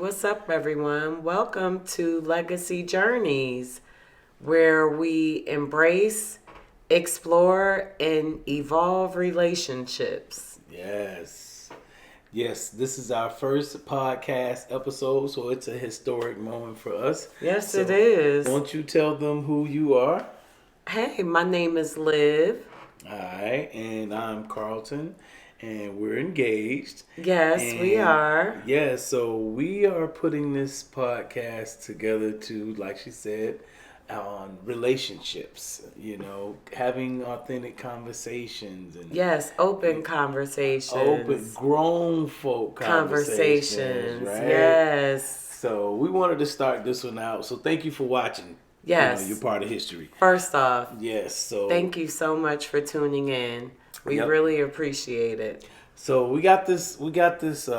What's up, everyone? Welcome to Legacy Journeys, where we embrace, explore, and evolve relationships. Yes. Yes, this is our first podcast episode, so it's a historic moment for us. Yes, it So, is. won't you tell them who you are? Hey, my name is Liv. All right, and I'm Carlton, and we're engaged. Yes, we And are. yeah, so we are putting this podcast together to, like she said, on relationships, having authentic conversations and Yes, open open conversations. grown folk conversations, Conversations. right? Yes. So we wanted to start this one out. So thank you for watching. You're Yes. part of history. First off, Yes. So thank you so much for tuning in. We yep. really appreciate it. So we got this. We got this. We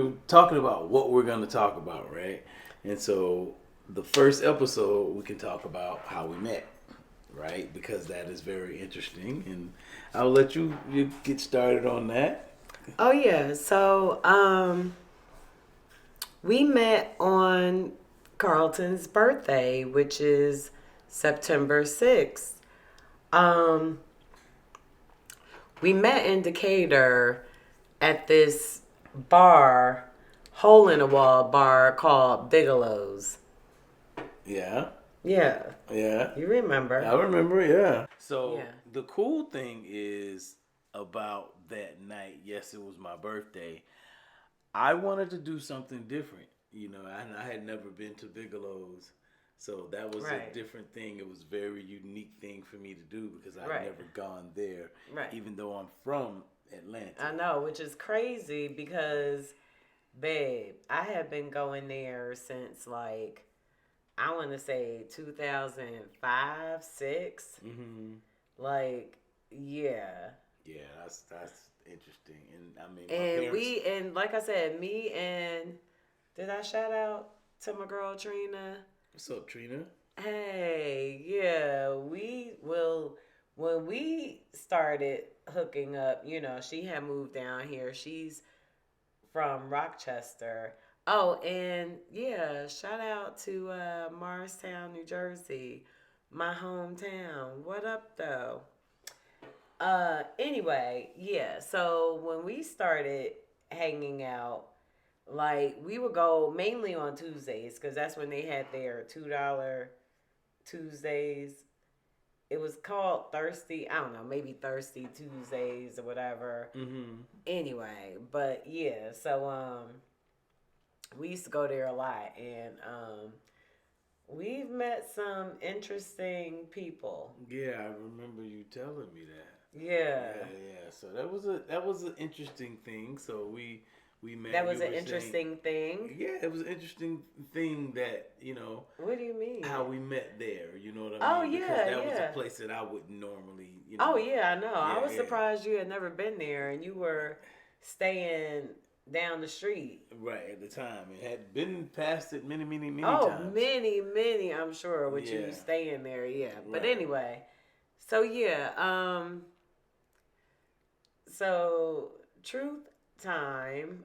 were talking about what we're going to talk about, right? And so the first episode we can talk about how we met, right? Because that is very interesting, and I'll let you get started on that. Oh yeah. So we met on Carlton's birthday, which is September 6th. Um we met in Decatur at this bar, hole in the wall bar called Bigelow's. Yeah. Yeah. Yeah. You remember. I remember, yeah. So Yeah. the cool thing is about that night, yes, it was my birthday. I wanted to do something different. I had never been to Bigelow's. So that was Right. a different thing. It was a very unique thing for me to do because I'd Right. never gone there, Right. even though I'm from Atlanta. I know, which is crazy because, babe, I have been going there since like, I want to say 2005, 6. Mm-hmm. Like, yeah. Yeah, that's interesting. And I mean, my And parents. and like I said, me and, did I shout out to my girl Trina? What's up, Trina? Hey, yeah, we will. When we started hooking up, she had moved down here. She's from Rochester. Oh, and yeah, shout out to Morristown, New Jersey, my hometown. What up, though? Anyway, yeah. So when we started hanging out, like we would go mainly on Tuesdays because that's when they had their $2 Tuesdays. It was called Thirsty. I don't know, maybe Thirsty Tuesdays or whatever. Mm-hmm. Anyway, but yeah, so we used to go there a lot, and we've met some interesting people. Yeah, I remember you telling me that. Yeah. Yeah. So that was an interesting thing. So we met. That was you an were saying- interesting thing. Yeah, it was an interesting thing that What do you mean? how we met there. You know what Oh, I mean? yeah, Because that was yeah. a place that I wouldn't normally. Oh yeah, I know. I Yeah, was yeah. surprised you had never been there, and you were staying down the street. Right at the time, it had been past it many Oh, times. many, I'm sure, with you Yeah. staying there. Yeah, but Right. anyway, so yeah, so truth time,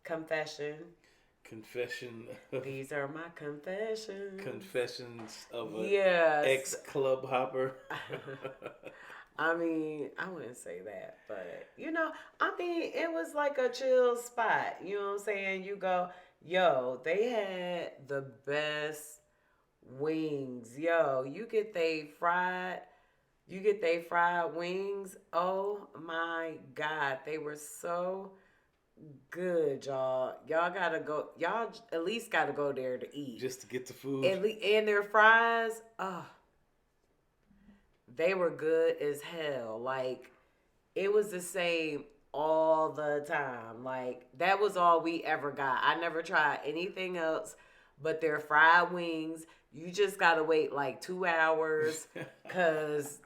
confession. Confession. These are my confessions. Confessions of an Yes. ex club hopper. I mean, I wouldn't say that, but it was like a chill spot. You know what I'm saying? You go, yo, they had the best wings. Yo, you get they fried wings. Oh my God, they were so good, y'all. Y'all gotta go. Y'all at least gotta go there to eat. Just to get the food. And their fries, they were good as hell. Like, it was the same all the time. Like, that was all we ever got. I never tried anything else but their fried wings. You just gotta wait like 2 hours. Cause,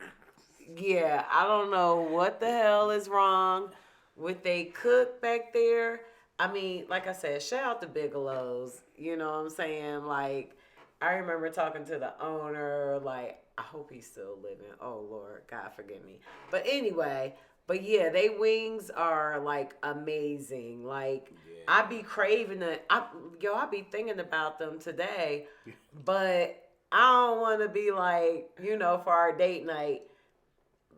yeah, I don't know what the hell is wrong with they cook back there. I mean, like I said, shout out to Bigelow's. You know what I'm saying? Like, I remember talking to the owner, like, I hope he's still living. Oh, Lord, God forgive me. But anyway, But yeah, they wings are like amazing. Like I be craving it. I be thinking about them today, but I don't want to be like, for our date night.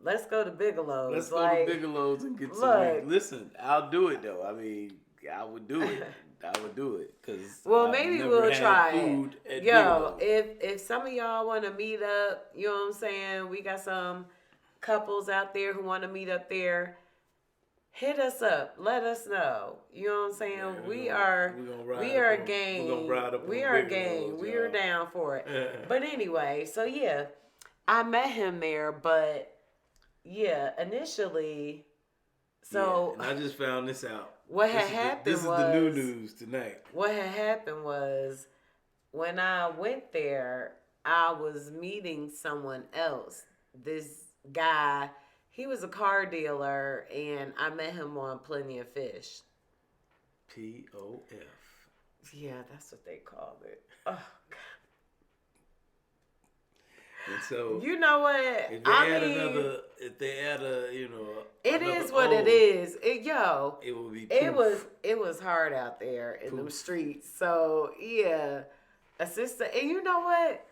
Let's go to Let's Bigelow's. go to Like, Bigelow's and get some wings. look. Listen, I'll do it though. I mean, I would do it. I would do it because Well, I've maybe never we'll had try food it. at Yo, Bigelow's. if some of y'all want to meet up, you know what I'm saying? We got some couples out there who want to meet up there. Hit us up. Let us know. You know what I'm saying? Man, We we're are a gonna gang. ride up We on are a gang. Bigelow's, We are y'all. down for it. But anyway, so yeah, I met him there, but yeah, initially, so and I just found this out. what This had is the, happened this is was the new news tonight. what had happened was when I went there, I was meeting someone else. This guy, he was a car dealer, and I met him on Plenty of Fish. POF. Yeah, that's what they called it. Oh, And so, you know what? if they add a, it another is what it O, is. it will be It poof. was hard out there in them Poof. streets. So yeah, a sister. And you know what?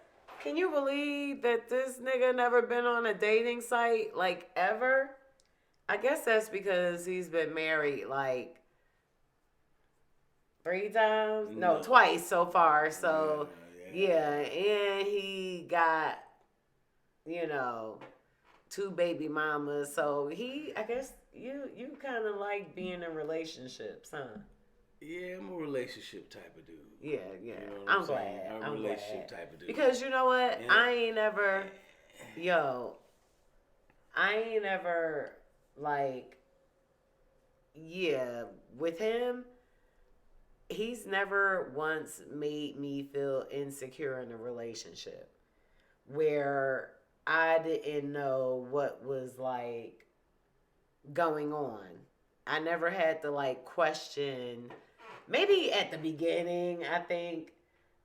Can you believe that this nigga never been on a dating site like ever? I guess that's because he's been married like 3 times. No, twice so far. So yeah, and he got you know 2 baby mamas. So I guess you kind of like being in relationships, huh? Yeah, I'm a relationship type of dude. Yeah. You know what I'm saying? glad. I'm a I'm relationship glad. type of dude. Because you know what? And Yo, I ain't ever like, yeah, with him, he's never once made me feel insecure in a relationship where I didn't know what was like going on. I never had to like question. Maybe at the beginning, I think,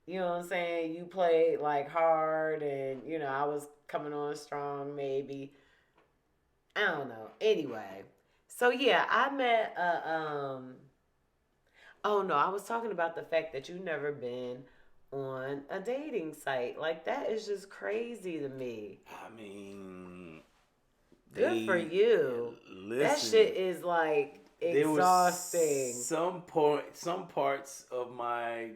you know what I'm saying, you played like hard and, I was coming on strong maybe. I don't know. Anyway, so yeah, I met oh no, I was talking about the fact that you never been on a dating site. Like that is just crazy to me. I mean, Good for you. That listen. shit is like There exhausting. was some parts of my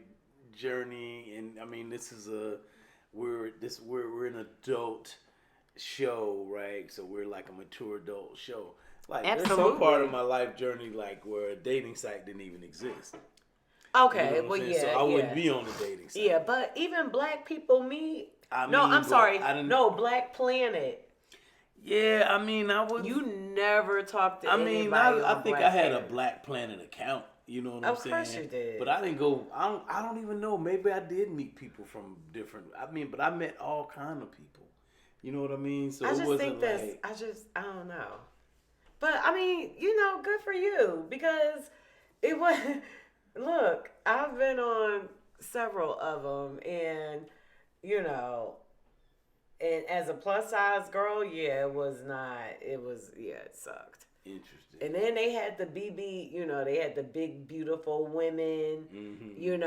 journey, and I mean, this is we're an adult show, right? So we're like a mature adult show. Like there's some part of my life journey like where a dating site didn't even exist. Okay, You know well, yeah. yeah, So I wouldn't be on the dating site. Yeah, but even black people meet. No, I'm but sorry. I didn't. No, Black Planet. Yeah, I mean, I would. You never talked to I anybody mean, on I think Black I had Planet. a Black Planet account. You know what I'm saying? Of course you did. But I didn't go. I don't even know. Maybe I did meet people from different. I mean, but I met all kind of people. You know what I mean? So I it just wasn't think that's. like. I don't know. But I mean, good for you because it was. Look, I've been on several of them, and you know, and as a plus size girl, yeah, it was not. It was it sucked. Interesting. And then they had the they had the big beautiful women. Mm-hmm.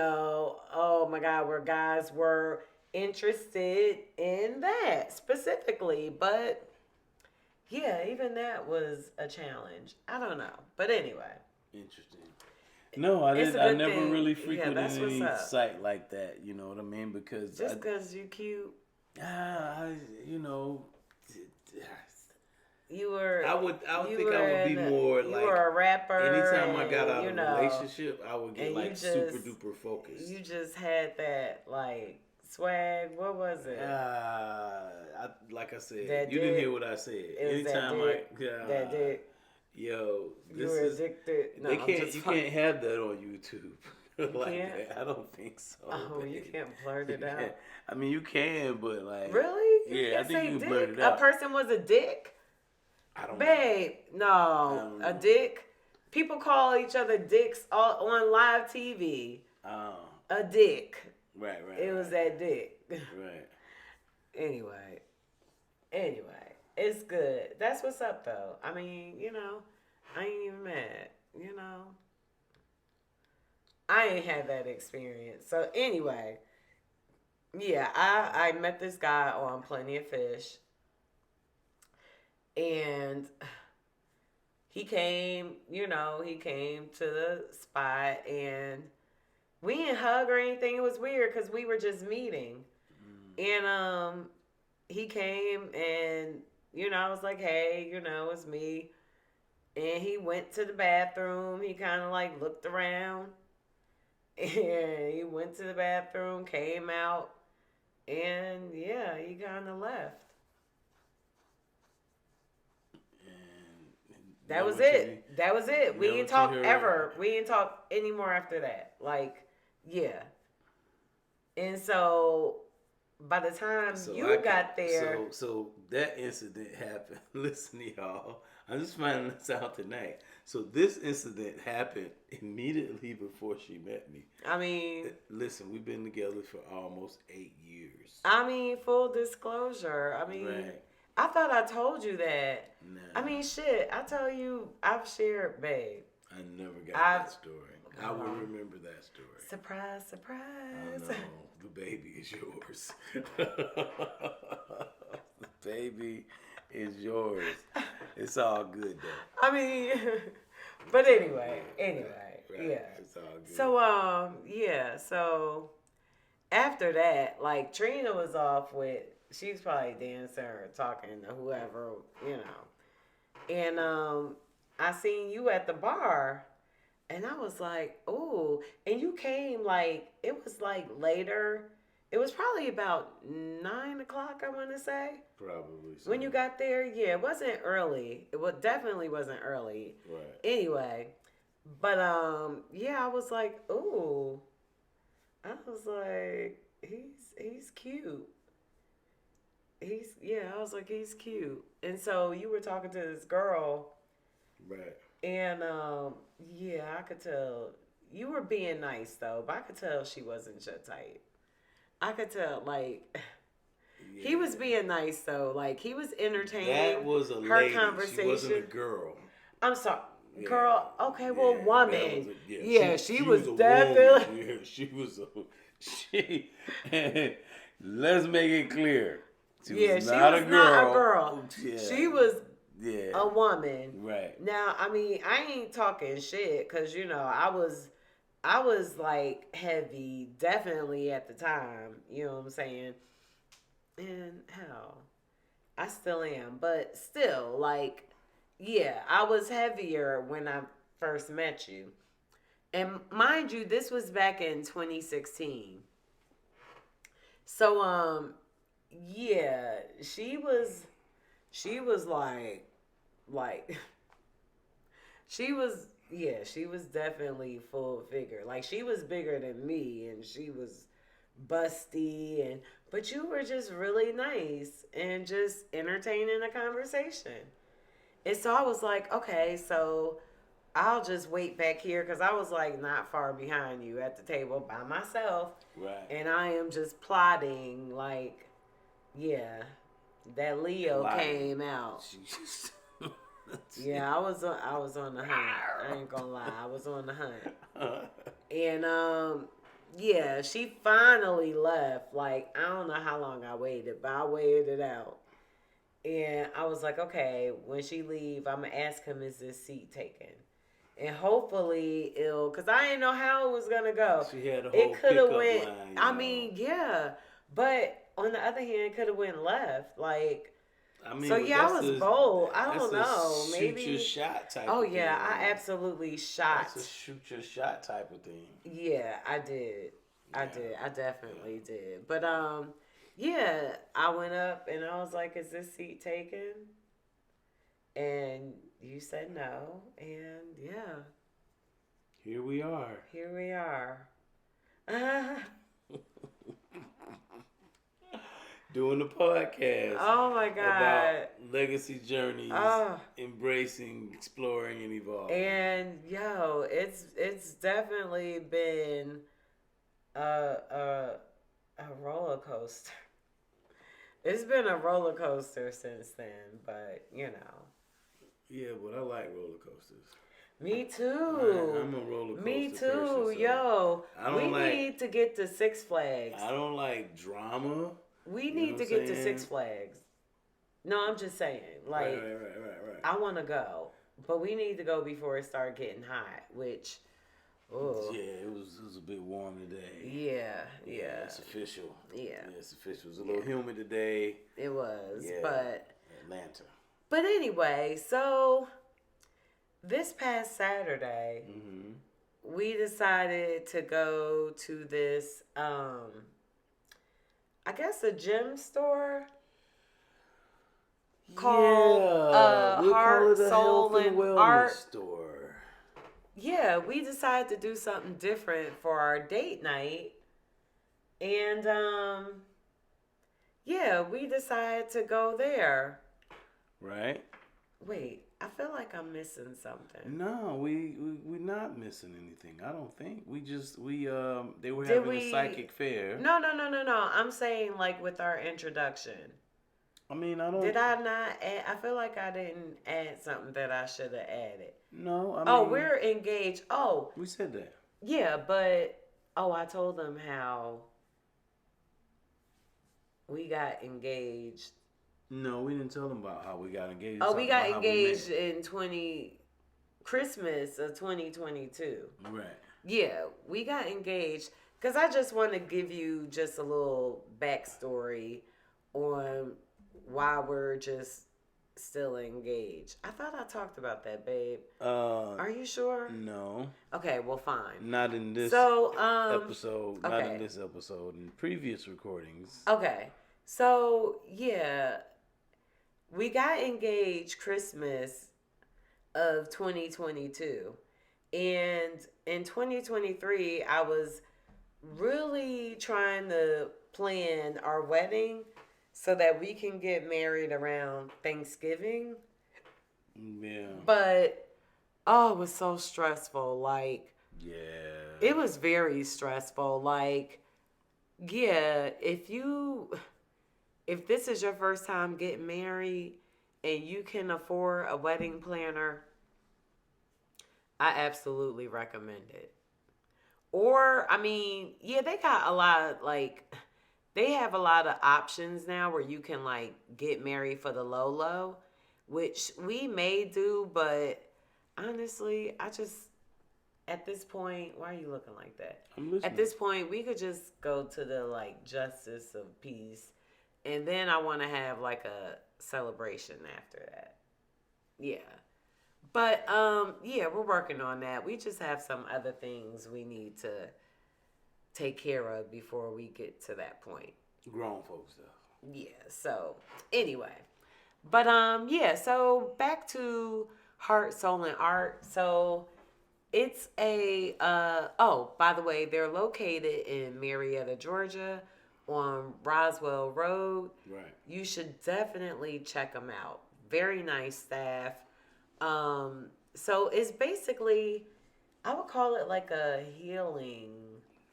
Oh my God, where guys were interested in that specifically, but yeah, even that was a challenge. I don't know, but anyway. Interesting. No, I didn't. I never thing. really frequented That's any site like that. You know what I mean? Because just because you cute. You know. You were. I would think I would be more like. You were a rapper. Anytime I got out of a relationship, I would get like super duper focused. You just had that like swag. What was it? Like I said, you didn't hear what I said. Anytime that dick. Yo, you were addicted. No, you can't have that on YouTube. Like can't? that. I don't think so. Oh, babe. you can't blurt it out. I mean, you can, but like really? I think you can blurt it out. A person was a dick. I don't Babe, no, a dick. People call each other dicks on live TV. Oh. A dick. Right. It was that dick. Right. Anyway. It's good. That's what's up, though. I mean, I ain't even mad. You know, I ain't had that experience. So anyway, yeah, I met this guy on Plenty of Fish, and he came to the spot, and we didn't hug or anything. It was weird because we were just meeting, and he came and I was like, hey, it's me, and he went to the bathroom. He kind of like looked around, and he went to the bathroom, came out, and yeah, he kind of left. That was it. That was it. We didn't talk ever. We didn't talk anymore after that. Like, yeah. And so by the time you got there, so that incident happened. Listen, y'all, I'm just finding this out tonight. So this incident happened immediately before she met me. I mean, listen, we've been together for almost 8 years. I mean, full disclosure. I mean, right. I thought I told you that. Nah. I mean, shit. I tell you, I've shared, babe. I never got that story. I will remember that story. Surprise, surprise. I know. The baby is yours. The baby is yours. It's all good, though. I mean, but anyway, right. Yeah. It's all good. So, yeah. So, after that, like, Trina was off with, she's probably dancing or talking to whoever, And I seen you at the bar. And I was like, ooh. And you came like, it was like later. It was probably about 9 o'clock, I want to say. Probably. So. When you got there, yeah, it wasn't early. Definitely wasn't early. Right. Anyway, but yeah, I was like, ooh. I was like, he's cute. I was like, he's cute. And so you were talking to this girl. Right. And yeah, I could tell you were being nice though, but I could tell she wasn't your type. I could tell, like, yeah. He was being nice though, like he was entertaining. That was a her lady. Conversation. She wasn't a girl. I'm sorry, girl. Okay, well, woman. She was a definitely. Yeah, she was she. Let's make it clear. She was not a girl. Yeah. She was. Yeah. A woman. Right. Now, I mean, I ain't talking shit because, I was like heavy, definitely at the time. You know what I'm saying? And hell, I still am. But still, like, yeah, I was heavier when I first met you. And mind you, this was back in 2016. So, yeah, she was like she was definitely full figure. Like she was bigger than me and she was busty but you were just really nice and just entertaining a conversation. And so I was like, okay, so I'll just wait back here because I was like not far behind you at the table by myself. Right. And I am just plotting like, yeah. That Leo came out. Yeah, I was on the hunt. I ain't gonna lie, I was on the hunt. And yeah, she finally left. Like I don't know how long I waited, but I waited it out. And I was like, okay, when she leave, I'm gonna ask him, is this seat taken? And hopefully cause I didn't know how it was gonna go. She had a whole pickup line. I mean, yeah, but. On the other hand, could have went left. Like, I mean, so yeah, I was bold. I don't know. Maybe shoot your shot type. Oh yeah, I absolutely shot. That's a shoot your shot type of thing. Yeah, I did. Yeah. I definitely did. But yeah, I went up and I was like, "Is this seat taken?" And you said no, and yeah, here we are. Here we are. Doing the podcast. Oh my God. About legacy journeys, embracing, exploring, and evolving. And yo, it's definitely been a roller coaster. It's been a roller coaster since then, but you know. Yeah, but I like roller coasters. Me too. I'm a roller coaster Me person. too. So Yo, I we don't like. need to get to Six Flags. I don't like drama. We You know need what to I'm get to saying? Six Flags. No, I'm just saying. Like, Right. I want to go, but we need to go before it starts getting hot. Which, oh, Yeah, it was a bit warm today. yeah, It's official. yeah. It's official. It was a little humid today. It was, Yeah, but Atlanta. anyway, so this past Saturday, Mm-hmm. we decided to go to this, I guess a gem store called We'll call Heart, it a Soul, health and and wellness Art. store. Yeah, we decided to do something different for our date night. And yeah, we decided to go there. Right? Wait, I feel like I'm missing something. No, we're not missing anything. I don't think. They were having a psychic fair. No. I'm saying like with our introduction. I mean, I don't. Did I not add? I feel like I didn't add something that I should have added. No, I mean. Oh, we're engaged. Oh, We said that. yeah, but I told them how we got engaged. No, we didn't tell them about how we got engaged. Oh, we got engaged in Christmas of 2022. Right. Yeah, we got engaged because I just want to give you just a little backstory on why we're just still engaged. I thought I talked about that, babe. Are you sure? No. Okay, well, fine. Not in this episode. Okay. Not in this episode. In previous recordings. Okay. So, yeah, we got engaged Christmas of 2022. And in 2023, I was really trying to plan our wedding so that we can get married around Thanksgiving. Yeah. But, oh, it was so stressful. Like, yeah. It was very stressful. Like, yeah, if this is your first time getting married and you can afford a wedding planner, I absolutely recommend it. Or, I mean, yeah, they got a lot of, they have a lot of options now where you can, get married for the low, which we may do, but honestly, at this point, why are you looking like that? I'm listening. At this point, we could just go to the, justice of peace, and then I want to have, a celebration after that. Yeah. But, yeah, we're working on that. We just have some other things we need to take care of before we get to that point. Grown folks stuff. Yeah, so, anyway. But, yeah, so back to Heart, Soul, and Art. So, it's by the way, they're located in Marietta, Georgia, on Roswell Road. Right. You should definitely check them out. Very nice staff. So it's basically, I would call it like a healing.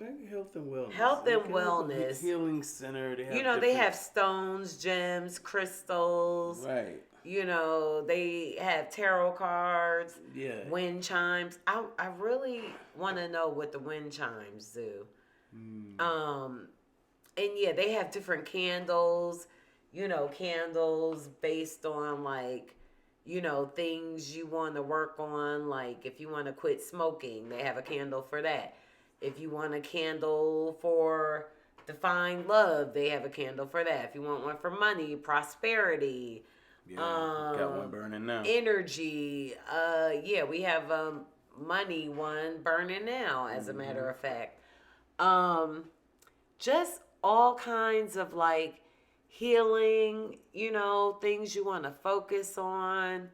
Like health and wellness. Health and wellness. Healing center. They have stones, gems, crystals. Right. They have tarot cards. Yeah. Wind chimes. I really want to know what the wind chimes do. And yeah, they have different candles. Candles based on things you want to work on. Like if you want to quit smoking, they have a candle for that. If you want a candle for to find love, they have a candle for that. If you want one for money, prosperity, got one burning now. Energy, yeah, we have money one burning now, as a matter of fact. Just all kinds of healing, things you want to focus on.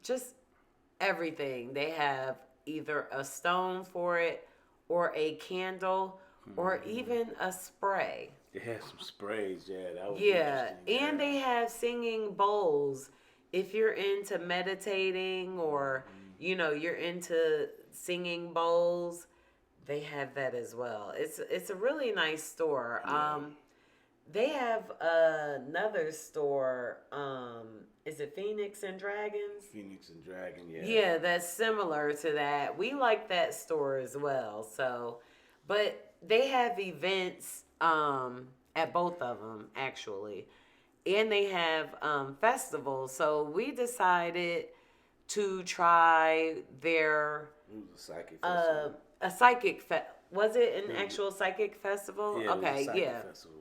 Just everything. They have either a stone for it or a candle or even a spray. They had some sprays, that was interesting. And they have singing bowls. If you're into meditating or, you're into singing bowls, they have that as well. It's a really nice store. They have another store. Is it Phoenix and Dragons? Phoenix and Dragon, yeah. Yeah, that's similar to that. We like that store as well. So, but they have events at both of them actually, and they have festivals. So we decided to try their It was a psychic uh festival. a psychic was it an It was, actual psychic festival? yeah, it was a Okay, psychic yeah. festival.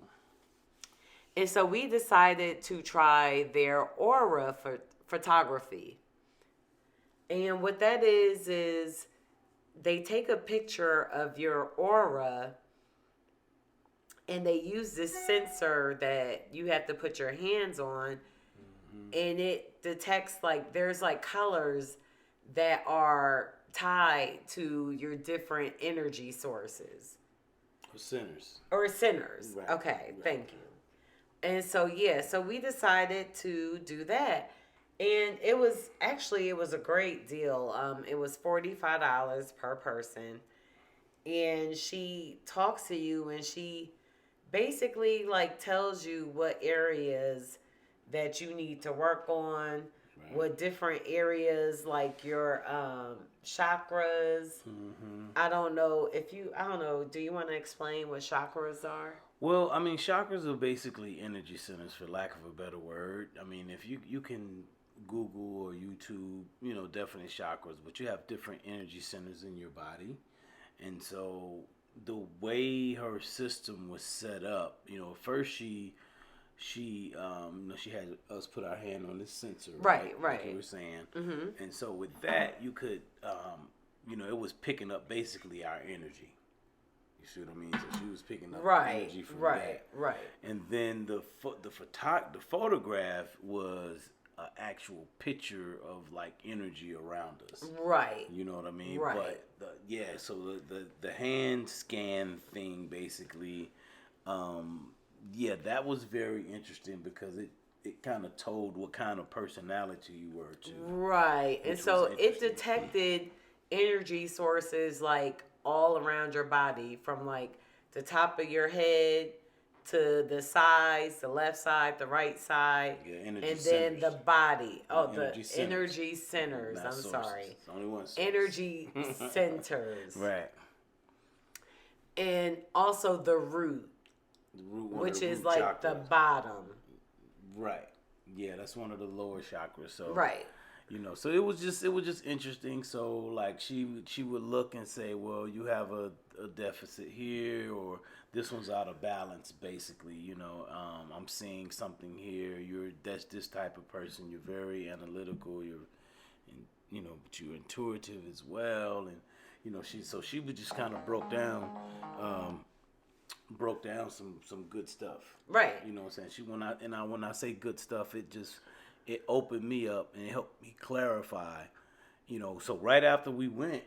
And so we decided to try their aura for photography. And what that is they take a picture of your aura and they use this sensor that you have to put your hands on, and it detects like there's like colors that are tied to your different energy sources For sinners. or centers. Right. Okay, Right. thank you. And so yeah, so we decided to do that. And it was a great deal. It was $45 per person. And she talks to you and she basically like tells you what areas that you need to work on, Right. what different areas like your chakras. I don't know, do you want to explain what chakras are? Well, I mean, chakras are basically energy centers, for lack of a better word. I mean, if you can Google or YouTube, definitely chakras, but you have different energy centers in your body, and so the way her system was set up, first she had us put our hand on this sensor, Right, like you right. were saying, Mm-hmm. and so with that you could, it was picking up basically our energy. You see what I mean? So she was picking up Right, energy from right, that. right. And then the photograph was an actual picture of like energy around us. Right. You know what I mean? Right. But so the hand scan thing basically, that was very interesting because it kind of told what kind of personality you were too. Right. And Which so was it interesting. detected energy sources like all around your body from like the top of your head to the sides, the left side, the right side, Yeah, energy and centers. then the body. Oh, the Energy centers. energy centers. Not I'm sources. sorry. It's only one source. Energy centers. Right. And also the root, The root, one which of the is root like the chakras. bottom. Right. Yeah, that's one of the lower chakras. So Right. so it was just interesting. So like she would look and say, well, you have a deficit here, or this one's out of balance. Basically, I'm seeing something here. That's this type of person. You're very analytical. But you're intuitive as well. And she would just kind of broke down some good stuff. Right. You know what I'm saying? When I say good stuff, it opened me up and it helped me clarify. So right after we went,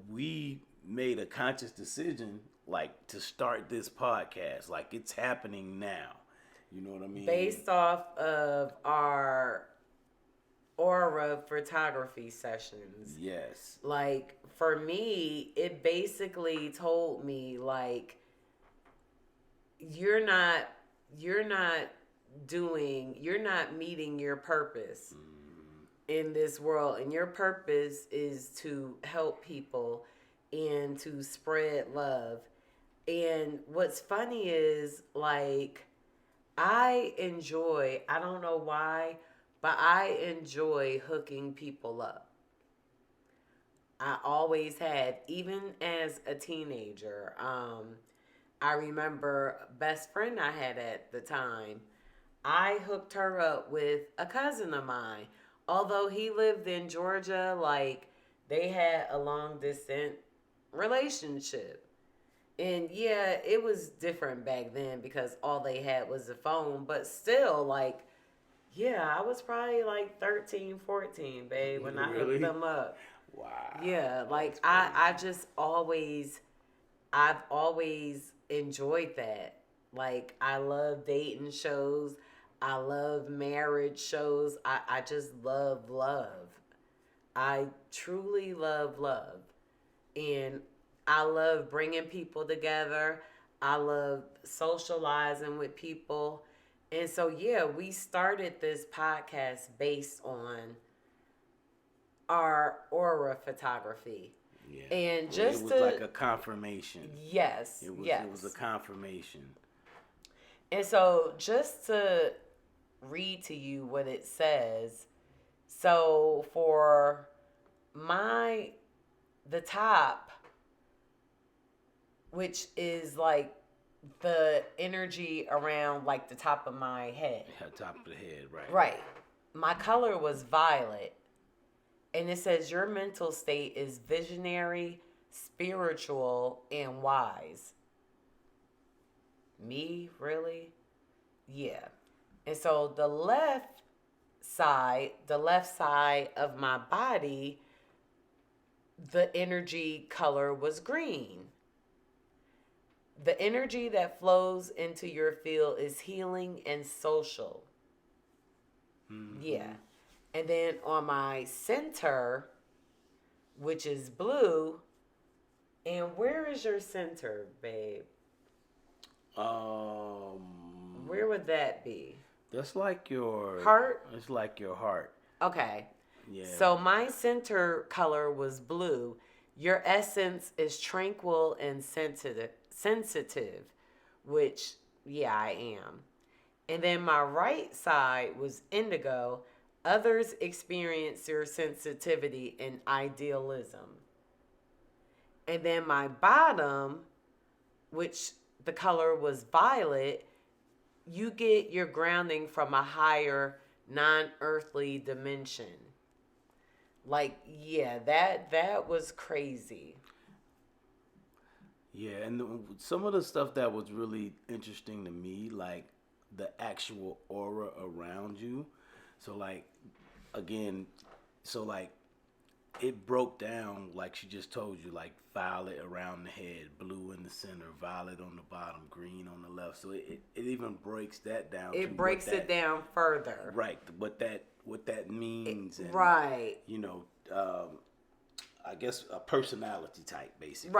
we made a conscious decision like to start this podcast. Like it's happening now. You know what I mean? Based off of our aura photography sessions. Yes. Like for me, it basically told me like you're not meeting your purpose in this world, and your purpose is to help people and to spread love. And what's funny is like I don't know why, but I enjoy hooking people up. I always have, even as a teenager. I remember a best friend I had at the time. I hooked her up with a cousin of mine. Although he lived in Georgia, like they had a long distance relationship. And yeah, it was different back then because all they had was the phone, but still like yeah, I was probably like 13, 14, babe, when I Really? hooked them up. Wow. Yeah, like That's I crazy. just I've always enjoyed that. Like I love dating shows. I love marriage shows. I just love love. I truly love love. And I love bringing people together. I love socializing with people. And so, yeah, we started this podcast based on our aura photography. Yeah. And Well, it just was to, like a confirmation. yes, It was a yes. confirmation. And so, just to read to you what it says. So, for my, the top, which is like the energy around like the top of my head. Yeah, top of the head, right? Right. My color was violet. And it says your mental state is visionary, spiritual, and wise. Me, really? Yeah. And so the left side of my body, the energy color was green. The energy that flows into your field is healing and social. Mm-hmm. Yeah. And then on my center, which is blue, and where is your center, babe? Where would that be? That's like your Heart? It's like your heart. Okay. Yeah. So my center color was blue. Your essence is tranquil and sensitive, which yeah, I am. And then my right side was indigo. Others experience your sensitivity and idealism. And then my bottom, which the color was violet, you get your grounding from a higher non-earthly dimension. Like, yeah, that was crazy. Yeah, and some of the stuff that was really interesting to me, like the actual aura around you. So like, again, so like it broke down like she just told you, like violet around the head, blue in the center, violet on the bottom, green on the left. So it even breaks that down. It breaks it down further. Right, what that means, and right. you know, I guess a personality type, basically.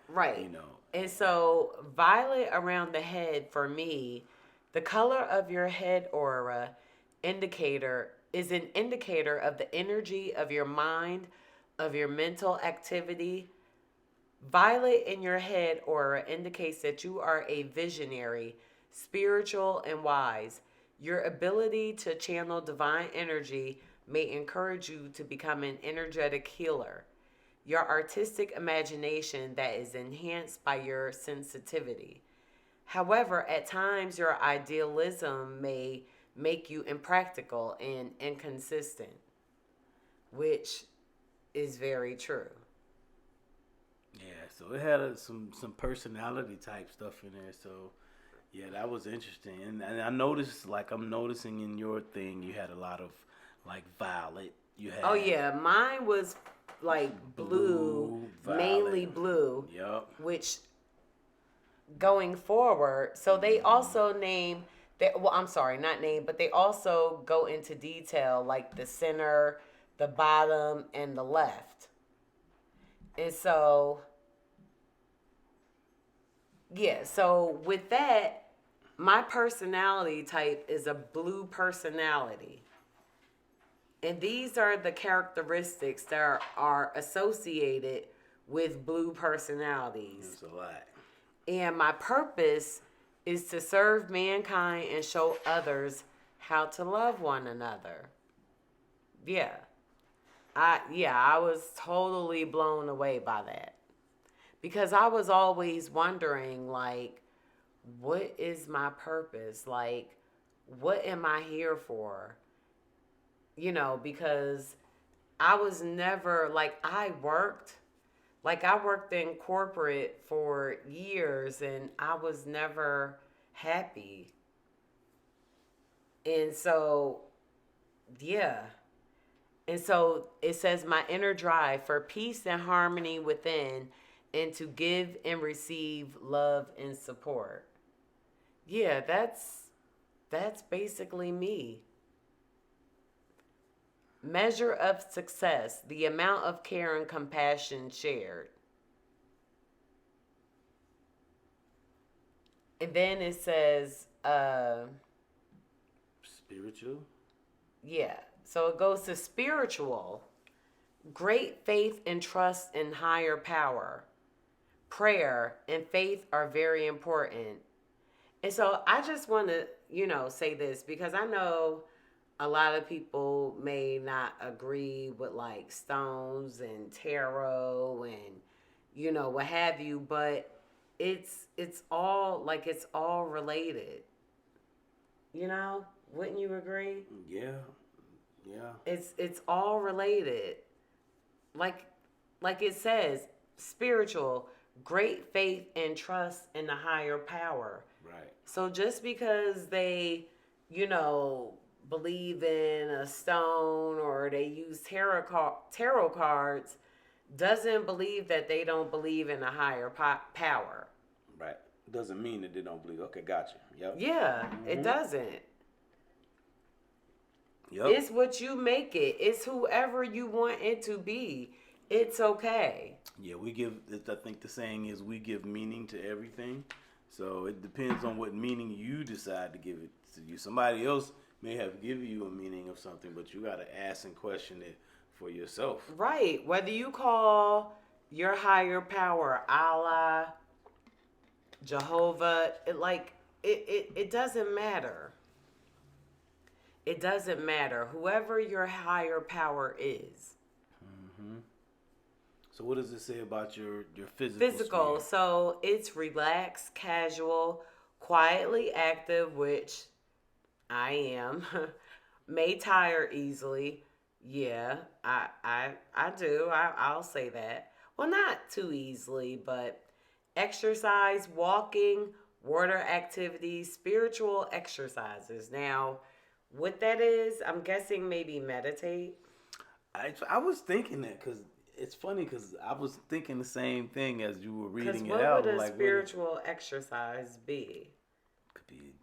Right. You know. And so violet around the head for me, the color of your head aura indicator is an indicator of the energy of your mind, of your mental activity. Violet in your head aura indicates that you are a visionary, spiritual, and wise. Your ability to channel divine energy may encourage you to become an energetic healer. Your artistic imagination that is enhanced by your sensitivity. However, at times your idealism may make you impractical and inconsistent, which is very true. Yeah, so it had some personality type stuff in there. So yeah, that was interesting. And I noticed, like I'm noticing in your thing, you had a lot of like violet. You had Oh yeah, mine was like blue, mainly blue. Yep. Which going forward, so they also name that. Well, I'm sorry, not name, but they also go into detail like the center, the bottom, and the left. And so, yeah. So with that, my personality type is a blue personality. And these are the characteristics that are associated with blue personalities. That's a lot. And my purpose is to serve mankind and show others how to love one another. Yeah. I was totally blown away by that. Because I was always wondering like what is my purpose? Like what am I here for? You know, because I was never I worked in corporate for years and I was never happy. And so, yeah. And so it says my inner drive for peace and harmony within and to give and receive love and support. Yeah, that's basically me. Measure of success, the amount of care and compassion shared. And then it says, Spiritual. yeah. So it goes to spiritual. Great faith and trust in higher power. Prayer and faith are very important. And so I just want to, say this because I know a lot of people may not agree with like stones and tarot and what have you, but it's all related. Wouldn't you agree? Yeah. Yeah. It's all related. Like like it says, spiritual, great faith and trust in the higher power. Right. So just because they, you know, believe in a stone or they use tarot cards doesn't believe that they don't believe in a higher power. Right. Doesn't mean that they don't believe. Okay, gotcha. Yep. Yeah, it doesn't. Yep. It's what you make it. It's whoever you want it to be. It's okay. Yeah, we give. I think the saying is we give meaning to everything. So it depends on what meaning you decide to give it to you. Somebody else may have given you a meaning of something, but you got to ask and question it for yourself. Right. Whether you call your higher power Allah, Jehovah, it doesn't matter. It doesn't matter. Whoever your higher power is. Hmm. So what does it say about your physical? Physical. Sphere? So it's relaxed, casual, quietly active, which I am. May tire easily. Yeah, I do. I'll say that. Well, not too easily, but exercise, walking, water activities, spiritual exercises. Now, what that is, I'm guessing maybe meditate. I was thinking that because it's funny because I was thinking the same thing as you were Because reading it what out. would a Like, spiritual exercise be? could be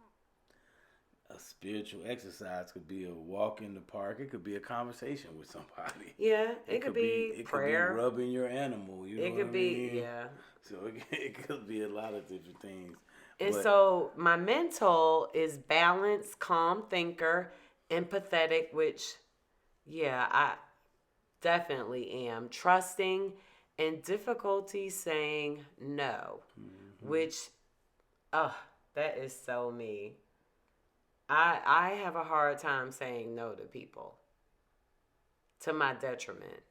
a spiritual exercise, could be a walk in the park, it could be a conversation with somebody. Yeah, it could be it prayer. could be rubbing your animal. You know It could what I be, mean? yeah. So it could be a lot of different things. And But so my mental is balanced, calm thinker, empathetic, which, yeah, I definitely am. Trusting and difficulty saying no, which, oh, that is so me. I have a hard time saying no to people to my detriment.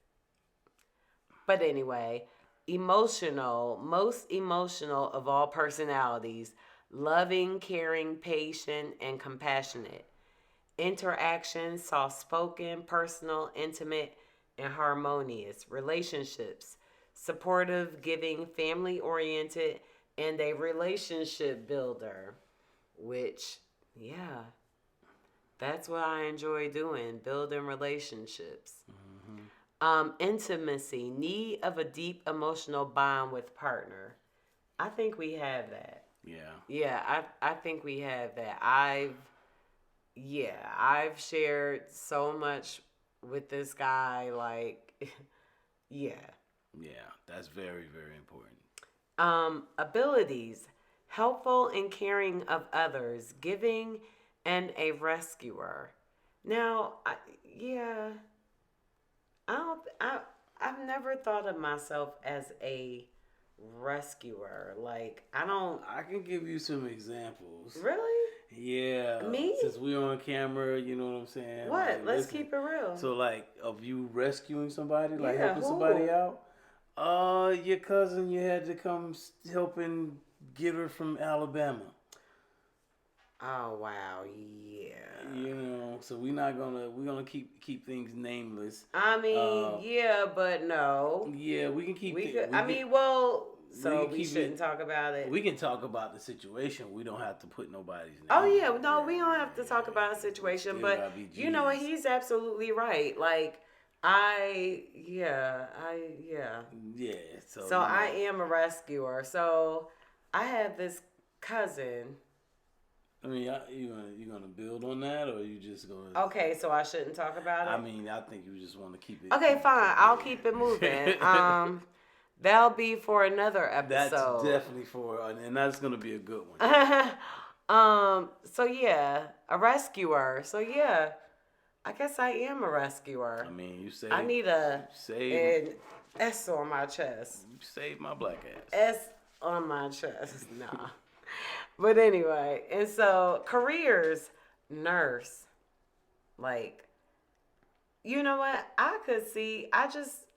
But anyway, emotional, most emotional of all personalities, loving, caring, patient, and compassionate. Interaction, soft spoken, personal, intimate, and harmonious. Relationships, supportive, giving, family oriented, and a relationship builder, which, yeah, that's what I enjoy doing, building relationships. Intimacy, need of a deep emotional bond with partner. I think we have that. yeah, Yeah, I think we have that. I've shared so much with this guy. Like, yeah. yeah, that's very very important. Abilities, helpful and caring of others, giving, and a rescuer. Now, yeah, I don't. I've never thought of myself as a rescuer. Like, I don't I can give you some examples. really. Yeah, Me? since we're on camera, you know what I'm saying. What? Like, Let's listen. keep it real. So, like, of you rescuing somebody, like Yeah, helping who? somebody out. Your cousin, you had to come helping get her from Alabama. Oh wow, yeah. You know, so we're gonna keep things nameless. I mean, Uh, yeah, but no. yeah, we can keep. We the- could. we I can- mean, well, we so can we keep shouldn't it. talk about it. We can talk about the situation. We don't have to put nobody's name. Oh yeah, out no, there. we don't have to talk about a situation, Still gotta but be you know what? G's. He's absolutely right. Like, yeah. Yeah. So, So I am a rescuer. So I have this cousin. I mean, you gonna build on that, or you just gonna? Okay, so I shouldn't talk about it. I mean, I think you just want to keep it. Okay, fine. I'll keep it moving. That'll be for another That's episode. definitely and that's gonna be a good one. So yeah, a rescuer. So yeah, I guess I am a rescuer. I mean, I need a save an S on my chest. you saved my black ass. S on my chest. Nah. But anyway, and so careers, nurse. Like, you know what? I could see. I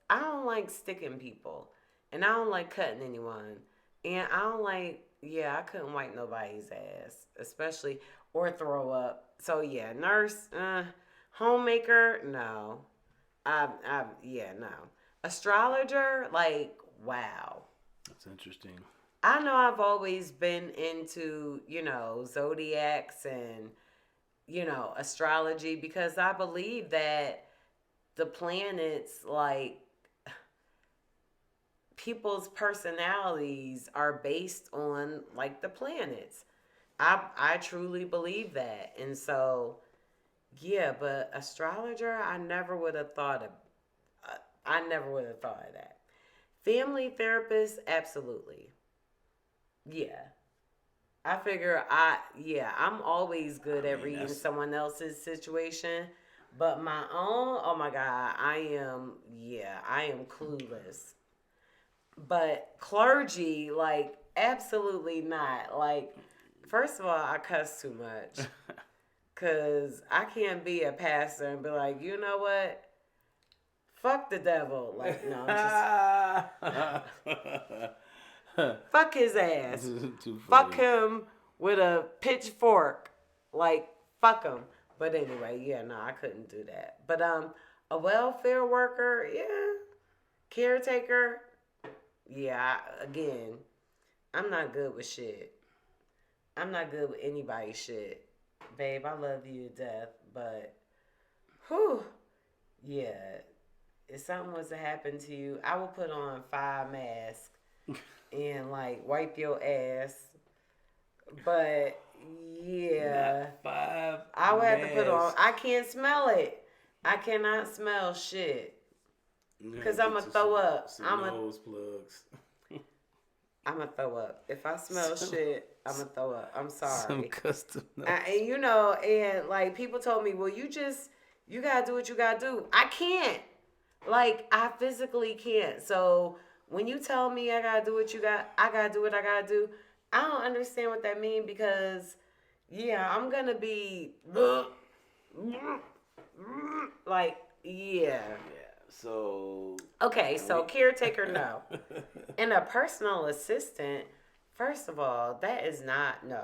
don't like sticking people, and I don't like cutting anyone, and I don't like. Yeah, I couldn't wipe nobody's ass, especially or throw up. So yeah, nurse, homemaker, no. Yeah, no. Astrologer, like, wow. That's interesting. I know I've always been into, zodiacs and, astrology because I believe that the planets, like, people's personalities are based on, like, the planets. I truly believe that. And so, yeah, but astrologer, I never would have thought of that. Family therapist, absolutely. Yeah. I'm always good I at mean, reading that's someone else's situation, but my own, oh my God, I am clueless. But clergy, like, absolutely not. Like, first of all, I cuss too much because I can't be a pastor and be like, you know what? Fuck the devil. Like, no, fuck his ass. too Fuck funny. him with a pitchfork. Like, fuck him. But anyway, yeah, no, I couldn't do that. But a welfare worker, yeah, caretaker, yeah. Again, I'm not good with shit. I'm not good with anybody's shit, babe. I love you to death, but whew, yeah. If something was to happen to you, I would put on 5 masks and like wipe your ass. But yeah, Not 5 I would have to put on. masks. I can't smell it. I cannot smell shit because I'm gonna throw up. Some nose plugs. I'm gonna throw up. If I smell shit, I'm gonna throw up. I'm Some sorry. custom nose. And like people told me, well, you gotta do what you gotta do. I can't. Like I physically can't. So when you tell me I gotta do what I gotta do. I don't understand what that means because yeah, I'm gonna be like yeah. Yeah. So Okay, so caretaker no. And a personal assistant, first of all, that is not no.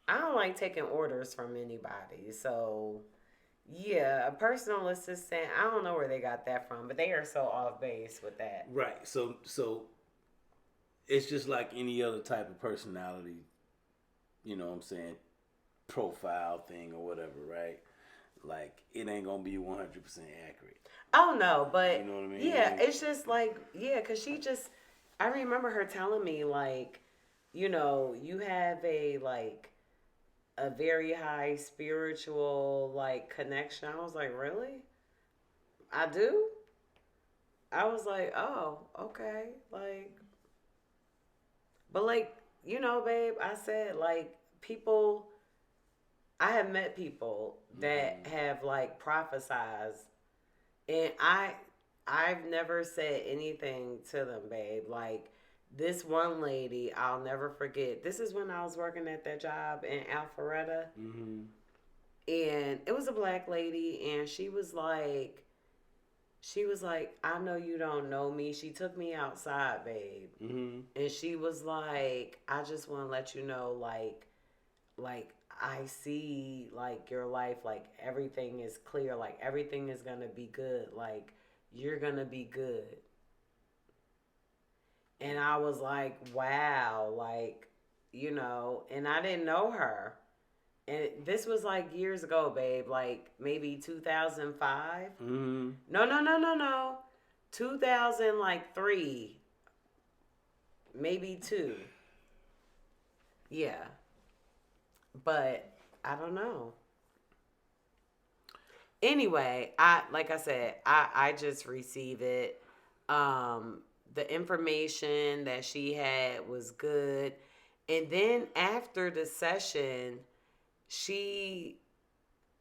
I don't like taking orders from anybody. So yeah, a personal assistant, I don't know where they got that from, but they are so off base with that. right. So it's just like any other type of personality, you know what I'm saying, profile thing or whatever, right? Like it ain't gonna be 100% accurate. Oh no, but You know what I mean? yeah, it's just like yeah, cause I remember her telling me like, you have a very high spiritual like connection. I was like, really? I do. I was like, oh, okay, like, but like, babe, I said like people. I have met people that have like prophesized, and I've never said anything to them, babe. Like this one lady, I'll never forget. This is when I was working at that job in Alpharetta, Mm-hmm. and it was a black lady, and she was like, I know you don't know me. She took me outside, babe, Mm-hmm. and she was like, I just want to let you know, like I see like your life, like everything is clear, like everything is gonna be good, like you're gonna be good. And I was like, wow, like, and I didn't know her. And this was like years ago, babe, like maybe 2005. Mm-hmm. No, no, no, no, no. 2000 like 3, maybe 2. Yeah. But I don't know. Anyway, I like I said, I just receive it. Um the information that she had was good. And then after the session, she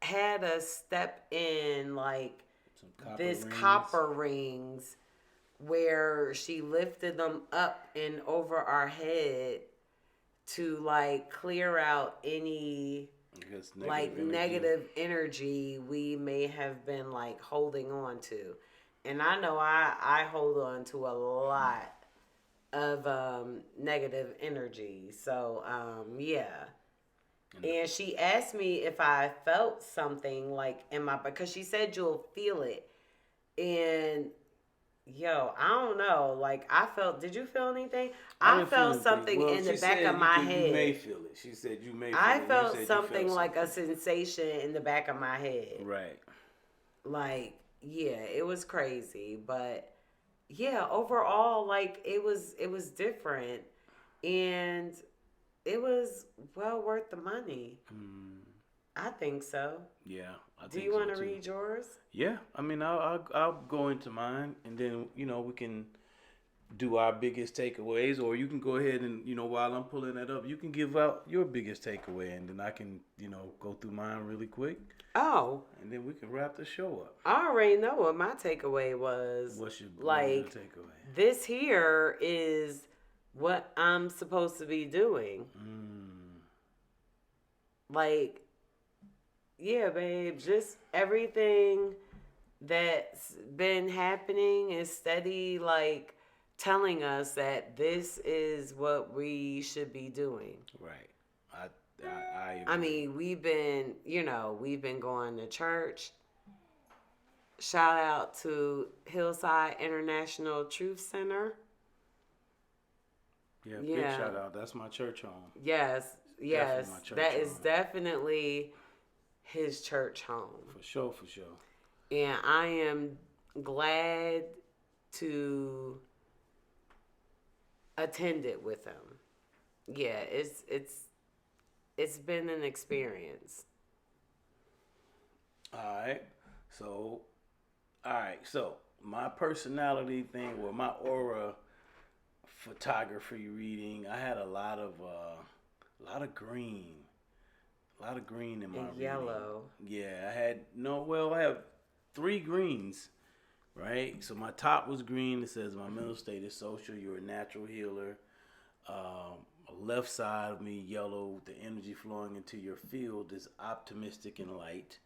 had us step in like Some copper this rings. copper rings where she lifted them up and over our head to like clear out any like negative energy we may have been like holding on to. And I know I hold on to a lot of negative energy. So yeah. And she asked me if I felt something like in my, because she said you'll feel it. And yo, I don't know. Like I felt. Did you feel anything? I felt something in the back of my head. You may feel it. She said you may feel I it. felt something like a sensation in the back of my head. Right. Like yeah, it was crazy, but yeah, overall, like it was different, and it was well worth the money. I think so. Yeah. Do you want to read yours? Yeah. I mean, I'll go into mine, and then we can do our biggest takeaways, or you can go ahead and while I'm pulling that up, you can give out your biggest takeaway, and then I can go through mine really quick. Oh. And then we can wrap the show up. I already know what my takeaway was. What's your takeaway? This here is what I'm supposed to be doing. Like, yeah, babe, just everything that's been happening is steady, like, telling us that this is what we should be doing. Right. I mean, we've been going to church. Shout out to Hillside International Truth Center. Yeah, big shout out. That's my church home. Yes, that is definitely his church home. For sure. And I am glad to attend it with him. Yeah, it's been an experience. All right. So my personality thing, or my aura photography reading, I had a lot of green. A lot of green in my reading. Yellow. Yeah, I have 3 greens, right? So my top was green. It says my mental state is social. You're a natural healer. Left side of me, yellow. The energy flowing into your field is optimistic and light.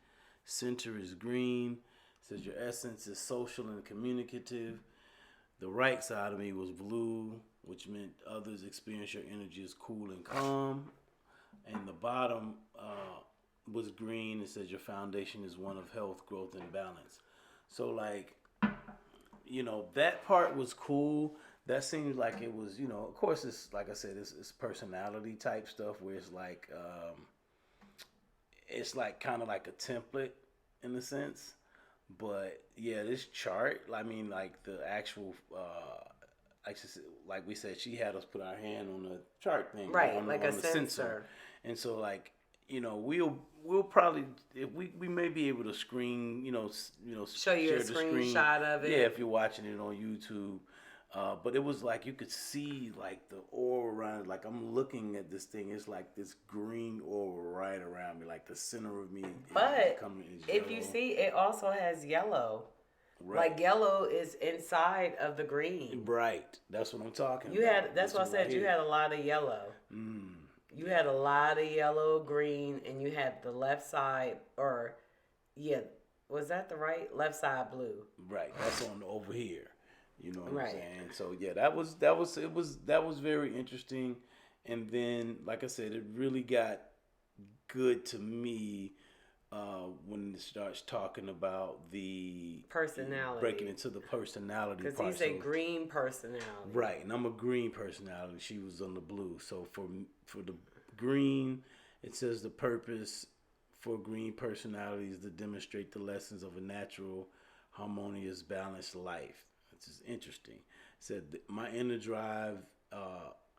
Center is green. It says your essence is social and communicative. The right side of me was blue, which meant others experience your energy as cool and calm. And the bottom was green. It says your foundation is one of health, growth, and balance. So, like, that part was cool. That seems like it was, of course, it's like I said, it's personality type stuff where it's like kind of like a template in a sense. But yeah, this chart, I mean, like the actual, like we said, she had us put our hand on the chart thing, right? On a sensor. And so, like, we'll probably, if we may be able to screen, show you a screenshot of it. Yeah, if you're watching it on YouTube. But it was like you could see like the aura around it. Like I'm looking at this thing, it's like this green aura right around me, like the center of me. But if you see, it also has yellow. Right. Like yellow is inside of the green. Right. That's what I'm talking about. That's what I said. You had a lot of yellow. You had a lot of yellow, green, and you had the left side, was that the right? Left side blue. Right. That's on over here. You know what I'm saying? So yeah, that was very interesting. And then, like I said, it really got good to me when it starts talking about the personality, breaking into the personality part. Because he's a green personality, right? And I'm a green personality. She was on the blue. So for the green, it says the purpose for green personality is to demonstrate the lessons of a natural, harmonious, balanced life. This is interesting. It said my inner drive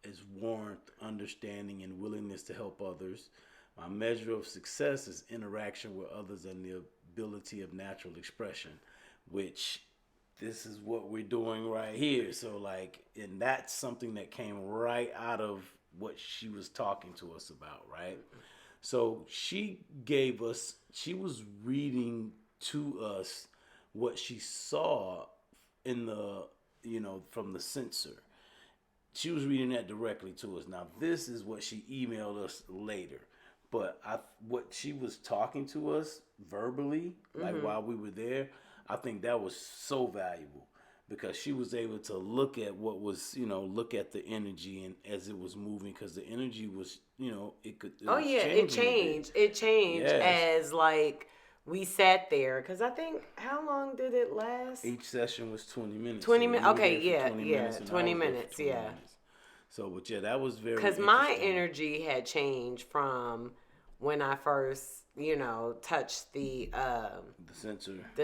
is warmth, understanding, and willingness to help others. My measure of success is interaction with others and the ability of natural expression, which this is what we're doing right here. So like, and that's something that came right out of what she was talking to us about, right? So she was reading to us what she saw in the, from the censor. She was reading that directly to us. Now, this is what she emailed us later. But what she was talking to us verbally, like while we were there, I think that was so valuable because she was able to look at what was, look at the energy and as it was moving, because the energy was, it Oh was yeah, it changing a bit. changed. It changed Yes. as like we sat there because I think how long did it last? Each session was 20 minutes. 20 minutes. You were Okay, there for yeah, 20 yeah, minutes and I 20 was there for minutes, 20 yeah. minutes. So, but yeah, that was very Because interesting. my energy had changed from when I first, touched the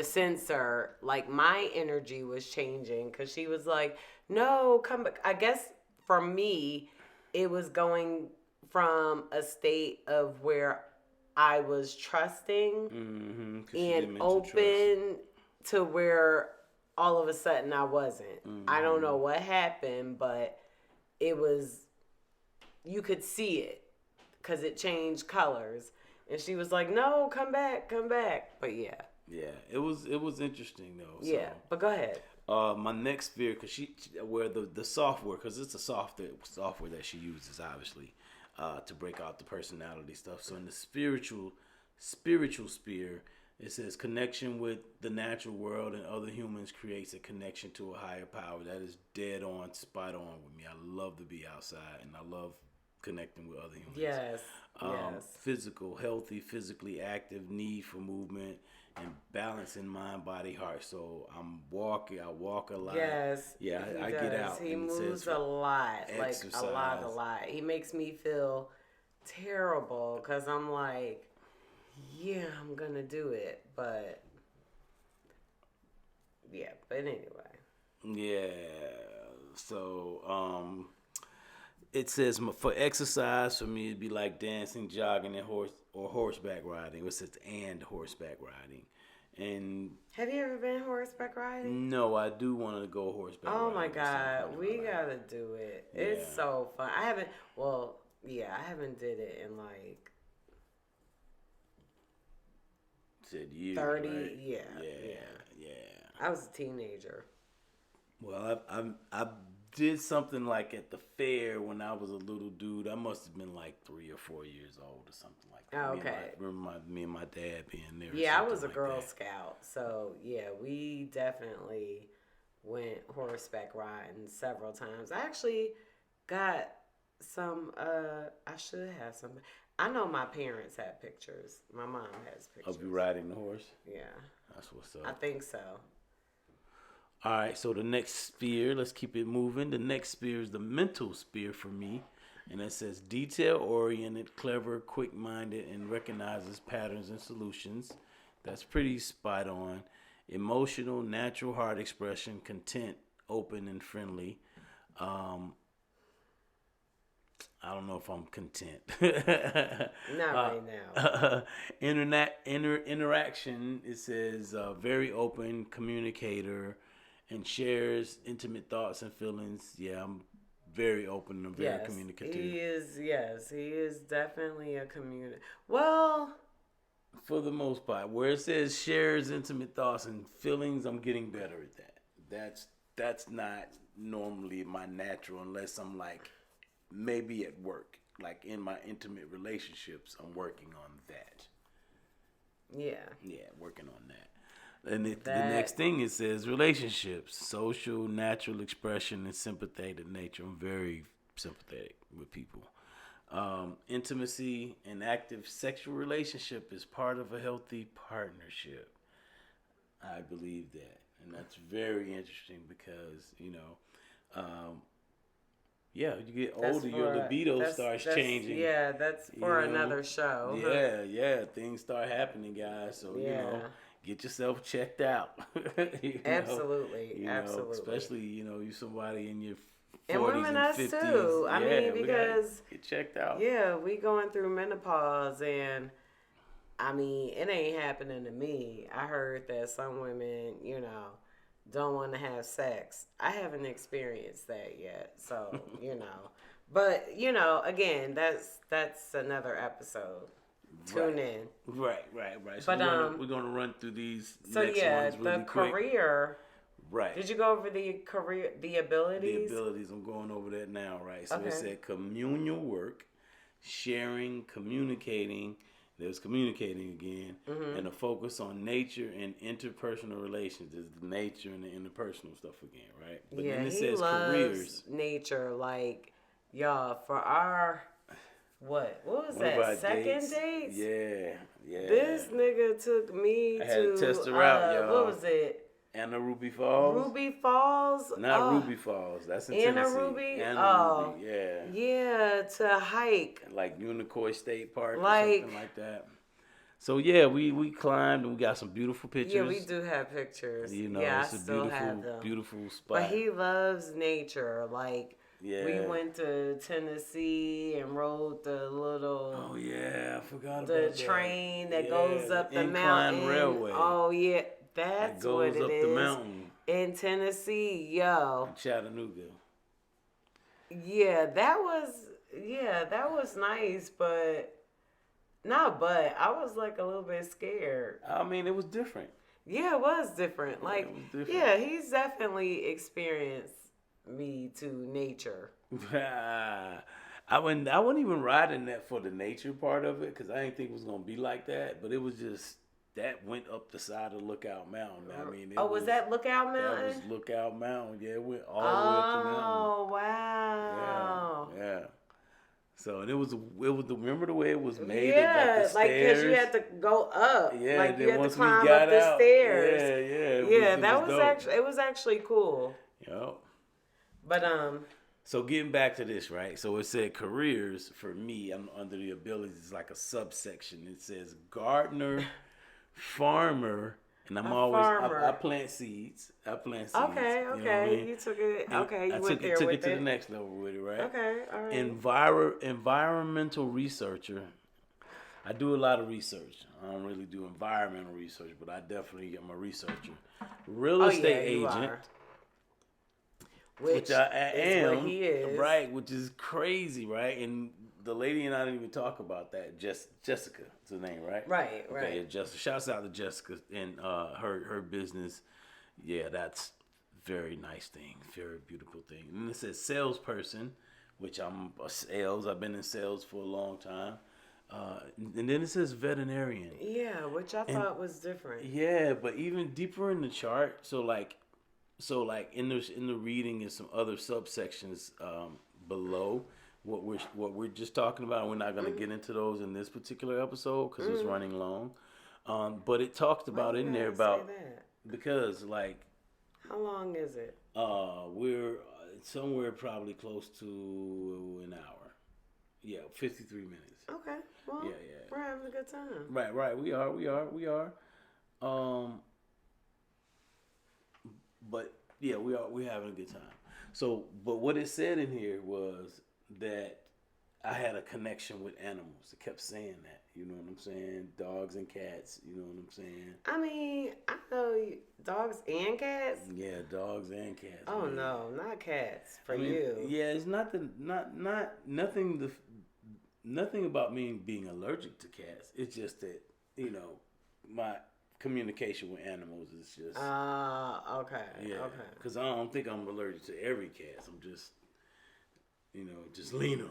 sensor. Like my energy was changing because she was like, "No, come back." I guess for me, it was going from a state of where I was trusting and open to where all of a sudden I wasn't. I don't know what happened, but it was, you could see it because it changed colors. And she was like, "No, come back, come back." But yeah. Yeah, it was interesting though. Yeah, but go ahead. My next fear, because where the software, because it's a software that she uses, obviously, to break out the personality stuff. So in the spiritual sphere, it says connection with the natural world and other humans creates a connection to a higher power. That is dead on, spot on with me. I love to be outside and I love connecting with other humans. Yes. Yes. Physical, healthy, physically active, need for movement and balance in mind, body, heart. So I walk a lot. Yes. Yeah, I get out. He moves a lot. Exercise. Like a lot. He makes me feel terrible because I'm like, yeah, I'm going to do it. But, yeah, but anyway. Yeah. So, it says for exercise, for me, it'd be like dancing, jogging, and horseback riding. It says and horseback riding. And have you ever been horseback riding? No, I do want to go horseback riding. Oh my God, we gotta do it. Yeah. It's so fun. I haven't did it in like said years, 30. Right? Yeah. I was a teenager. Well, I did something like at the fair when I was a little dude. I must have been like 3 or 4 years old or something like that. Oh, okay. Me and my dad being there. Yeah, I was a Girl Scout. So, yeah, we definitely went horseback riding several times. I actually got some, I should have some. I know my parents had pictures. My mom has pictures. Of you riding the horse? Yeah. That's what's up. I think so. All right, so the next sphere, let's keep it moving. The next sphere is the mental sphere for me. And it says detail-oriented, clever, quick-minded, and recognizes patterns and solutions. That's pretty spot on. Emotional, natural heart expression, content, open, and friendly. I don't know if I'm content. Not right now. Interaction, it says very open, communicator, and shares intimate thoughts and feelings. Yeah, I'm very open and very communicative. He is definitely a communicator. Well, for the most part, where it says shares intimate thoughts and feelings, I'm getting better at that. That's not normally my natural unless I'm like maybe at work, like in my intimate relationships, I'm working on that. Yeah, working on that. And the next thing it says relationships, social, natural expression, and sympathetic nature. I'm very sympathetic with people. Intimacy and active sexual relationship is part of a healthy partnership. I believe that, and that's very interesting because you get older, your libido starts changing. Yeah, that's for another show. Yeah, things start happening, guys. So get yourself checked out. Absolutely. Especially you somebody in your 40s and women and us 50s. too. I mean, because get checked out. Yeah, we going through menopause, and I mean, it ain't happening to me. I heard that some women, don't want to have sex. I haven't experienced that yet, so But again, that's another episode. Tune in. Right. So But we're gonna run through these so next yeah, ones really the quick. career. Right. Did you go over the career, the abilities? The abilities. I'm going over that now. Right. So Okay. it said communal work, sharing, communicating. There's communicating again, and a focus on nature and interpersonal relations. Is the nature and the interpersonal stuff again, right? But Yeah, then it he says loves careers. nature. Like, y'all, for our what was One of that our second date? Yeah. This nigga took me I had to test to her out, y'all. what was it? Anna Ruby Falls. Ruby Falls? Not Ruby Falls. That's in Anna Tennessee. Ruby? Anna Ruby, yeah. Yeah, to hike. Like Unicoi State Park or Like- something like that. So yeah, we climbed and we got some beautiful pictures. Yeah, we do have pictures. Yeah, I it's a still beautiful, have them. beautiful spot. But he loves nature. Like, yeah. we went to Tennessee and rode the little... Oh yeah, I forgot about the that. train that goes up the incline mountain. railway. Oh yeah, that's that what goes it up is. the mountain. In Tennessee, yo. In Chattanooga. Yeah, that was nice, but I was like a little bit scared. I mean, it was different. Yeah, it was different. Yeah, Like, it was different. yeah, he's definitely experienced me to nature. I wouldn't even ride in that for the nature part of it because I didn't think it was gonna be like that. But it was just that went up the side of Lookout Mountain. I mean, was that Lookout Mountain? That was Lookout Mountain. Yeah, it went all the way up the mountain. Oh wow! Yeah. So and it was remember the way it was made? Yeah, like because you had to go up. Yeah, like then you had once to climb we got up the out, stairs. Yeah, that was dope. actually it was actually cool. Yep. But So getting back to this, right? So it said careers for me. I'm under the abilities. It's like a subsection. It says gardener, farmer, and I plant seeds. Okay. Okay. You know what I mean? You took it. And Okay, you I went took there it, took with it to the next level with it, right? Okay. All right. Environmental researcher. I do a lot of research. I don't really do environmental research, but I definitely am a researcher. Real estate agent. Which I am, what he is. Right, which is crazy, right? And the lady and I didn't even talk about that. Jessica is her name, right? Right. Okay, Jessica. Shouts out to Jessica and her business. Yeah, that's very nice thing, very beautiful thing. And it says salesperson, which I'm a sales. I've been in sales for a long time. And then it says veterinarian. Yeah, which I thought was different. Yeah, but even deeper in the chart, so like in the reading and some other subsections below what we're just talking about. We're not going to get into those in this particular episode because it's running long. But it talks about in there about because like how long is it? We're somewhere probably close to an hour. Yeah, 53 minutes. Okay. Well, yeah. We're having a good time. Right. We are. But yeah, we're having a good time. So, but what it said in here was that I had a connection with animals. It kept saying that. You know what I'm saying? Dogs and cats. You know what I'm saying? I mean, I know dogs and cats. Yeah, dogs and cats. Oh man. no, not cats for you. Yeah, it's nothing about me being allergic to cats. It's just that my communication with animals is just okay. Yeah, okay. because I don't think I'm allergic to every cat. I'm just just Lena.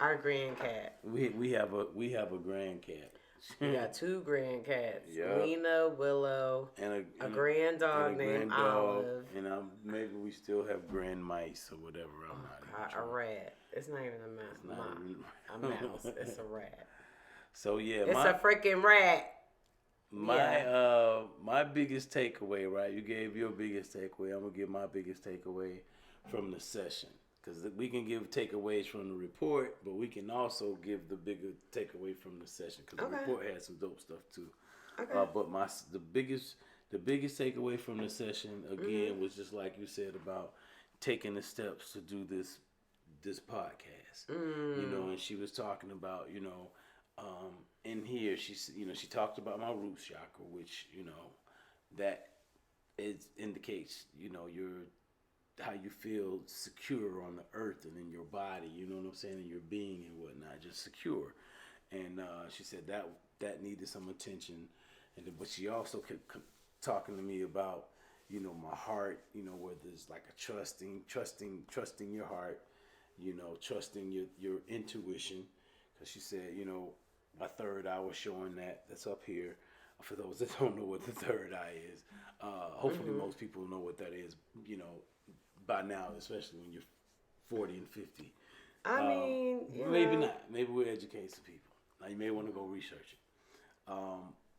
Our grand cat. We have a grand cat. We got two grand cats. Yep. Lena, Willow, and a grand dog named Olive. And maybe we still have grand mice or whatever. I'm not a rat. It's not even a mouse. A mouse. It's a rat. So yeah, it's a freaking rat. My biggest takeaway, right? You gave your biggest takeaway. I'm gonna give my biggest takeaway from the session because we can give takeaways from the report, but we can also give the bigger takeaway from the session because the report had some dope stuff too. Okay. But the biggest takeaway from the session again was just like you said about taking the steps to do this podcast. And she was talking about in here she talked about my root chakra, which that it indicates, your how you feel secure on the earth and in your body, you know what I'm saying, in your being and whatnot, just secure. And she said that needed some attention, but she also kept talking to me about, my heart, where there's like a trusting your heart, trusting your intuition, because she said, my third eye was showing that's up here. For those that don't know what the third eye is, hopefully most people know what that is, by now, especially when you're 40 and 50. I mean, maybe not. Maybe we'll educate some people. Now, you may want to go research it.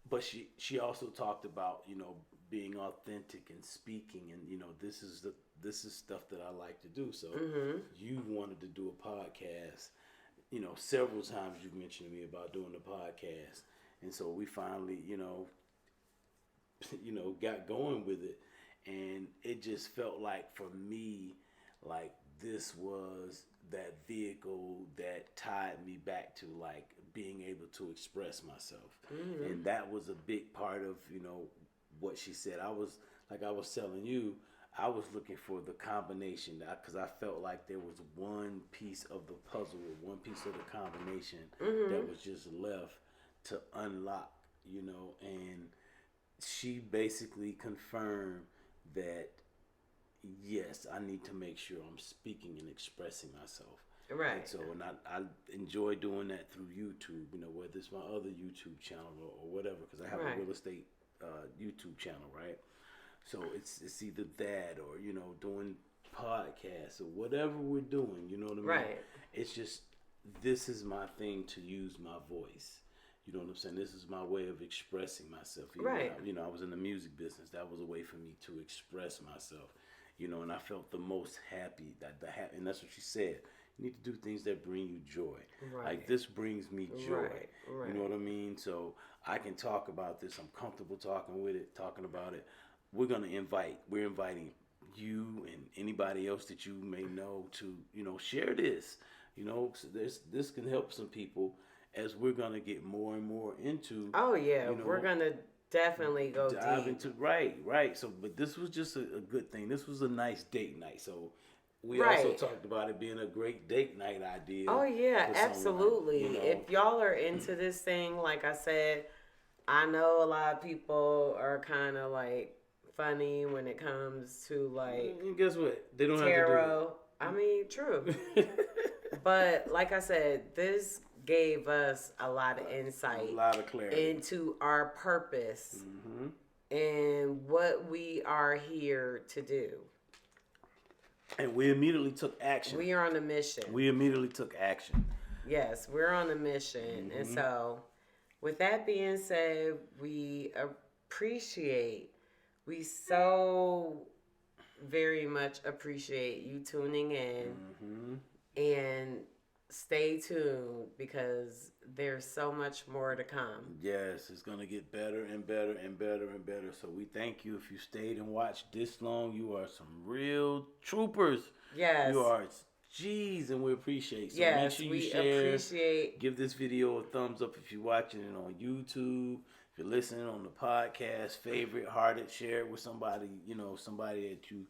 But she also talked about, being authentic and speaking, and this is stuff that I like to do. So you wanted to do a podcast. Several times you've mentioned to me about doing the podcast, and so we finally, got going with it, and it just felt like, for me, like this was that vehicle that tied me back to like being able to express myself, and that was a big part of what she said. I was telling you, I was looking for the combination, because I felt like there was one piece of the puzzle, one piece of the combination that was just left to unlock, and she basically confirmed that, yes, I need to make sure I'm speaking and expressing myself. Right. And so, and I enjoy doing that through YouTube, whether it's my other YouTube channel or whatever, because I have a real estate YouTube channel, right? So it's either that or, doing podcasts or whatever we're doing, you know what I mean? Right. It's just, this is my thing to use my voice. You know what I'm saying? This is my way of expressing myself. Right. I was in the music business. That was a way for me to express myself. And I felt the most happy, and that's what she said. You need to do things that bring you joy. Right. Like, this brings me joy. Right. You know what I mean? So I can talk about this. I'm comfortable talking about it. We're inviting you and anybody else that you may know to, share this. So this can help some people, as we're gonna get more and more into. Oh yeah, we're gonna definitely go dive deep into right. So, but this was just a good thing. This was a nice date night. So we also talked about it being a great date night idea. Oh yeah, absolutely. If y'all are into this thing, like I said, I know a lot of people are kind of like funny when it comes to like. And guess what? They don't tarot. have to do it. I mean, true. But like I said, this gave us a lot of insight, a lot of clarity into our purpose and what we are here to do. And we immediately took action. We are on a mission. We immediately took action. Yes, we're on a mission. And so, with that being said, we so very much appreciate you tuning in. And stay tuned, because there's so much more to come. Yes, it's going to get better and better and better and better. So we thank you. If you stayed and watched this long, you are some real troopers. Yes. You are G's, and we appreciate. So yes, make sure you we share. Appreciate. Give this video a thumbs up if you're watching it on YouTube. If you're listening on the podcast, favorite, heart it, share it with somebody, somebody that you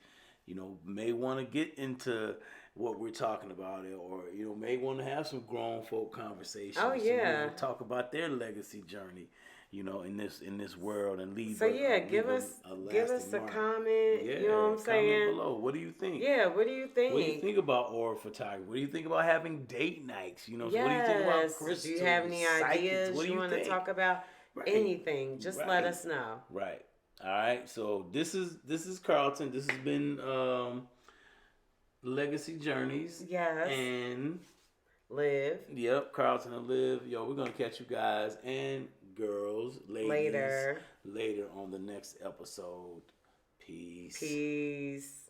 may want to get into what we're talking about, or may want to have some grown folk conversations. Oh yeah, talk about their legacy journey, in this world, and leave. So give us a comment. Yeah, you know what I'm saying? Comment below. What do you think? Yeah, what do you think? What do you think about oral photography? What do you think about having date nights? Yes. What do you think about crystals? Do you have any ideas you want to talk about? Right. Anything? Just let us know. Right. All right. So this is Carlton. This has been Legacy Journeys. Yes. And Liv. Yep, Carlton and Liv. Yo, we're gonna catch you guys and girls, ladies, later on the next episode. Peace.